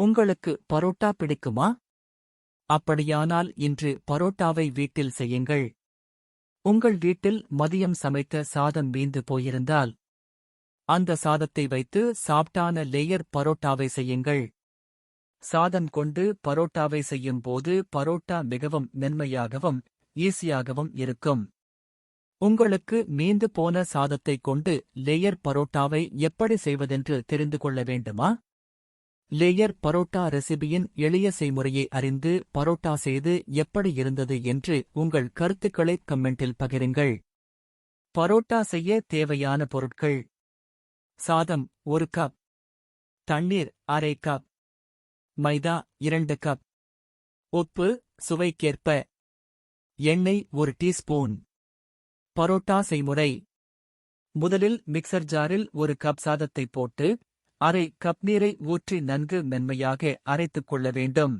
உங்களுக்கு பரோட்டா பிடிக்குமா? அப்படியானால் இன்று பரோட்டாவை வீட்டில் செய்யுங்கள். உங்கள் வீட்டில் மதியம் சமைத்த சாதம் மீந்து போயிருந்தால் அந்த சாதத்தை வைத்து சாப்டான லேயர் பரோட்டாவை செய்யுங்கள். சாதம் கொண்டு பரோட்டாவை செய்யும்போது பரோட்டா மிகவும் மென்மையாகவும் ஈஸியாகவும் இருக்கும். உங்களுக்கு மீந்து போன சாதத்தைக் கொண்டு லேயர் பரோட்டாவை எப்படி செய்வதென்று தெரிந்து கொள்ள வேண்டுமா? லேயர் பரோட்டா ரெசிபியின் எளிய செய்முறையை அறிந்து பரோட்டா செய்து எப்படி இருந்தது என்று உங்கள் கருத்துக்களை கமெண்டில் பகிருங்கள். பரோட்டா செய்ய தேவையான பொருட்கள்: சாதம் 1 கப், தண்ணீர் ½ கப், மைதா 2 கப், உப்பு சுவைக்கேற்ப, எண்ணெய் 1 டீஸ்பூன். பரோட்டா செய்முறை: முதலில் மிக்சர் ஜாரில் 1 கப் சாதத்தை போட்டு ½ கப் நீரை ஊற்றி நன்கு மென்மையாக அரைத்துக் கொள்ள வேண்டும்.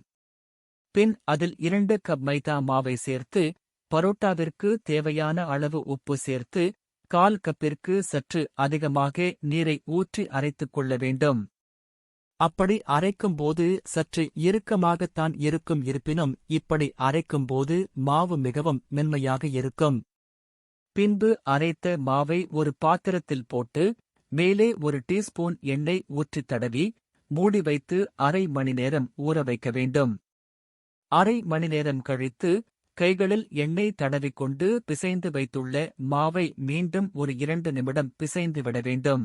பின் அதில் 2 கப் மைதா மாவை சேர்த்து பரோட்டாவிற்கு தேவையான அளவு உப்பு சேர்த்து 1/4 கப்பிற்கு சற்று அதிகமாக நீரை ஊற்றி அரைத்துக் கொள்ள வேண்டும். அப்படி அரைக்கும்போது சற்று இறுக்கமாகத்தான் இருக்கும். இருப்பினும் இப்படி அரைக்கும்போது மாவு மிகவும் மென்மையாக இருக்கும். பின்பு அரைத்த மாவை ஒரு பாத்திரத்தில் போட்டு மேலே 1 டீஸ்பூன் எண்ணெய் ஊற்றித் தடவி மூடி வைத்து ½ மணி நேரம் ஊற வைக்க வேண்டும். ½ மணி நேரம் கழித்து கைகளில் எண்ணெய் தடவிக்கொண்டு பிசைந்து வைத்துள்ள மாவை மீண்டும் ஒரு 2 நிமிடம் பிசைந்து விட வேண்டும்.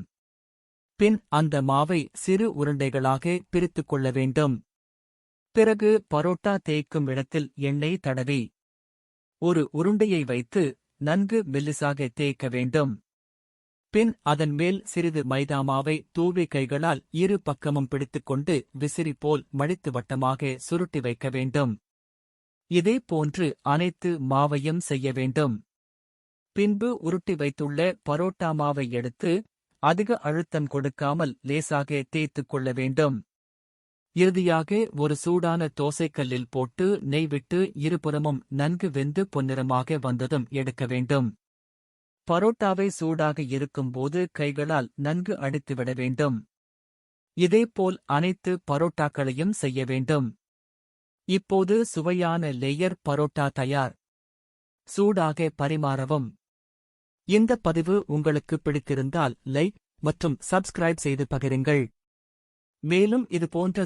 பின் அந்த மாவை சிறு உருண்டைகளாக பிரித்துக் கொள்ள வேண்டும். பிறகு பரோட்டா தேய்க்கும் இடத்தில் எண்ணெய் தடவி ஒரு உருண்டையை வைத்து நன்கு மெல்லிசாக தேய்க்க வேண்டும். பின் அதன் மேல் சிறிது மைதா மாவை தூவி கைகளால் இரு பக்கமும் பிடித்துக்கொண்டு விசிறி போல் மடித்து வட்டமாக சுருட்டி வைக்க வேண்டும். இதே போன்று அனைத்து மாவையும் செய்ய வேண்டும். பின்பு உருட்டி வைத்துள்ள பரோட்டா மாவை எடுத்து அதிக அழுத்தம் கொடுக்காமல் லேசாக தேய்த்துக் கொள்ள வேண்டும். இறுதியாக ஒரு சூடான தோசைக்கல்லில் போட்டு நெய் விட்டு இருபுறமும் நன்கு வெந்து பொன்னிறமாக வந்ததும் எடுக்க வேண்டும். பரோட்டாவை சூடாக இருக்கும்போது கைகளால் நன்கு அடித்துவிட வேண்டும். இதேபோல் அனைத்து பரோட்டாக்களையும் செய்ய வேண்டும். இப்போது சுவையான லேயர் பரோட்டா தயார். சூடாக பரிமாறவும். இந்த பதிவு உங்களுக்கு பிடித்திருந்தால் லைக் மற்றும் சப்ஸ்கிரைப் செய்து பகிருங்கள். மேலும் இது போன்ற